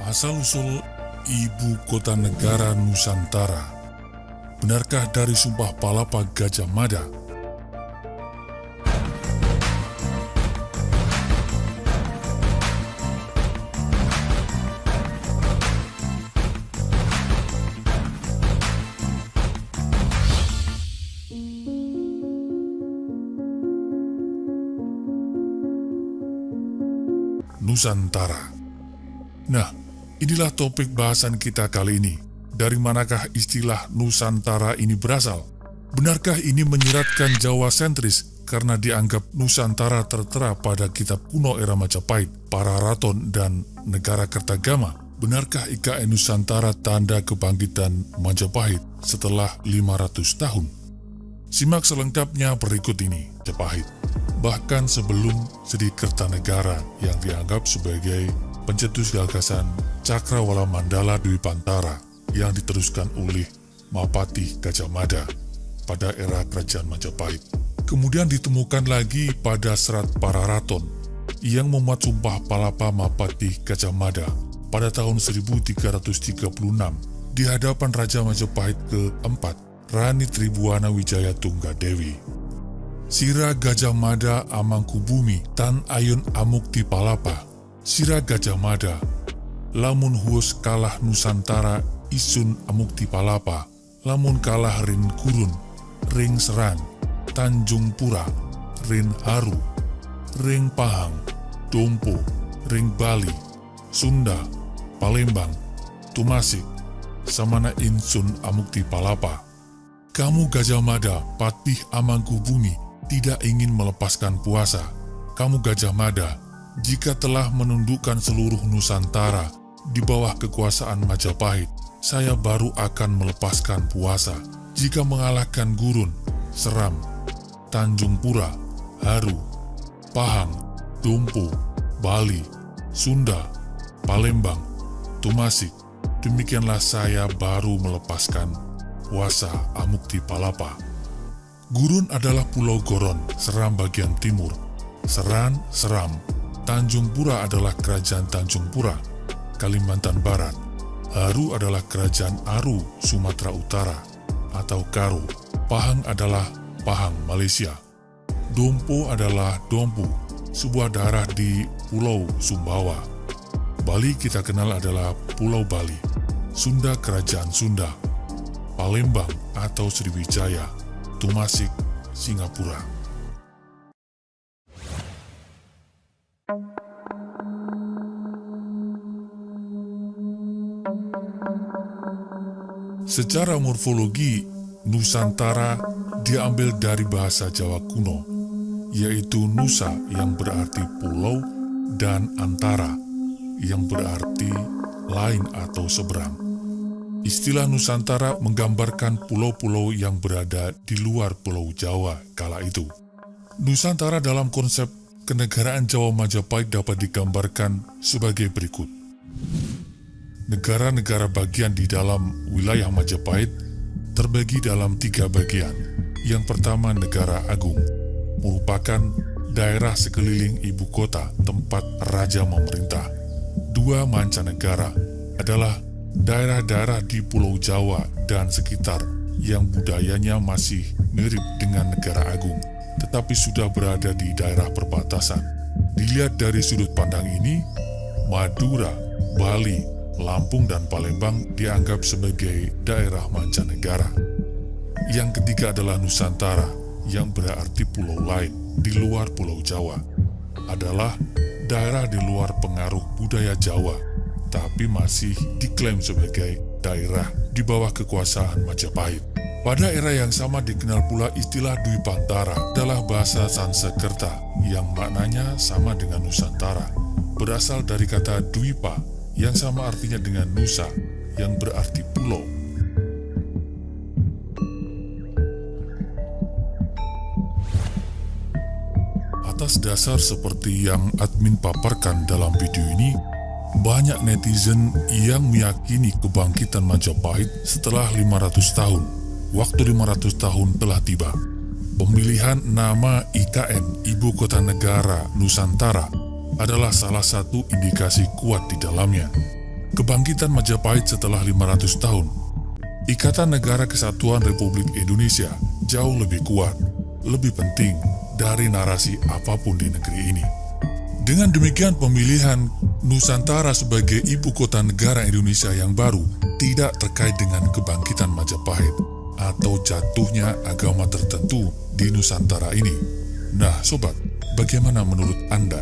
Asal-usul Ibu Kota Negara Nusantara. Benarkah dari Sumpah Palapa Gajah Mada? Nusantara. Nah, inilah topik bahasan kita kali ini. Dari manakah istilah Nusantara ini berasal? Benarkah ini menyiratkan Jawa sentris karena dianggap Nusantara tertera pada kitab kuno era Majapahit, Pararaton, dan Negara Kertagama? Benarkah IKN Nusantara tanda kebangkitan Majapahit setelah 500 tahun? Simak selengkapnya berikut ini. Majapahit. Bahkan sebelum Sri Kertanegara yang dianggap sebagai pencetus gagasan Cakrawala Mandala Dwipantara yang diteruskan oleh Mahapati Gajah Mada pada era Kerajaan Majapahit. Kemudian ditemukan lagi pada Serat Pararaton yang memuat Sumpah Palapa Mahapati Gajah Mada pada tahun 1336 di hadapan Raja Majapahit keempat, Rani Tribuana Wijaya Tunggadewi. Sira Gajah Mada Amangkubumi Tan Ayun Amukti Palapa. Sira Gajah Mada lamun huus kalah Nusantara isun Amukti Palapa, lamun kalah rin Kurun, ring Seran, Tanjung Pura, rin Haru, ring Pahang, Dompo, ring Bali, Sunda, Palembang, Tumasik, samana insun Amukti Palapa. Kamu Gajah Mada, Patih Amangkubumi, tidak ingin melepaskan puasa. Kamu Gajah Mada, jika telah menundukkan seluruh Nusantara di bawah kekuasaan Majapahit, saya baru akan melepaskan puasa. Jika mengalahkan Gurun, Seram, Tanjung Pura, Haru, Pahang, Dompo, Bali, Sunda, Palembang, Tumasik, demikianlah saya baru melepaskan puasa Amukti Palapa. Gurun adalah Pulau Goron, Seram bagian timur. Seran, Seram, Tanjung Pura adalah Kerajaan Tanjung Pura, Kalimantan Barat. Haru adalah Kerajaan Aru, Sumatera Utara, atau Karo. Pahang adalah Pahang, Malaysia. Dompo adalah Dompu, sebuah daerah di Pulau Sumbawa. Bali kita kenal adalah Pulau Bali. Sunda Kerajaan Sunda. Palembang atau Sriwijaya, Tumasik, Singapura. Secara morfologi, Nusantara diambil dari bahasa Jawa kuno, yaitu Nusa yang berarti pulau dan Antara yang berarti lain atau seberang. Istilah Nusantara menggambarkan pulau-pulau yang berada di luar Pulau Jawa kala itu. Nusantara dalam konsep kenegaraan Jawa Majapahit dapat digambarkan sebagai berikut. Negara-negara bagian di dalam wilayah Majapahit terbagi dalam 3 bagian. Yang pertama, Negara Agung, merupakan daerah sekeliling ibu kota tempat raja memerintah. 2, Mancanegara, adalah daerah-daerah di Pulau Jawa dan sekitar yang budayanya masih mirip dengan Negara Agung, tetapi sudah berada di daerah perbatasan. Dilihat dari sudut pandang ini, Madura, Bali, Lampung, dan Palembang dianggap sebagai daerah mancanegara. Yang ketiga adalah Nusantara, yang berarti pulau lain di luar Pulau Jawa. Adalah daerah di luar pengaruh budaya Jawa, tapi masih diklaim sebagai daerah di bawah kekuasaan Majapahit. Pada era yang sama dikenal pula istilah Dwipantara, adalah bahasa Sanskerta yang maknanya sama dengan Nusantara. Berasal dari kata Dwipa yang sama artinya dengan Nusa yang berarti pulau. Atas dasar seperti yang admin paparkan dalam video ini, banyak netizen yang meyakini kebangkitan Majapahit setelah 500 tahun. Waktu 500 tahun telah tiba. Pemilihan nama IKN Ibu Kota Negara Nusantara adalah salah satu indikasi kuat di dalamnya. kebangkitan Majapahit setelah 500 tahun, Ikatan Negara Kesatuan Republik Indonesia jauh lebih kuat, lebih penting dari narasi apapun di negeri ini. Dengan demikian, pemilihan Nusantara sebagai ibu kota negara Indonesia yang baru tidak terkait dengan kebangkitan Majapahit atau jatuhnya agama tertentu di Nusantara ini. Nah, sobat, bagaimana menurut Anda?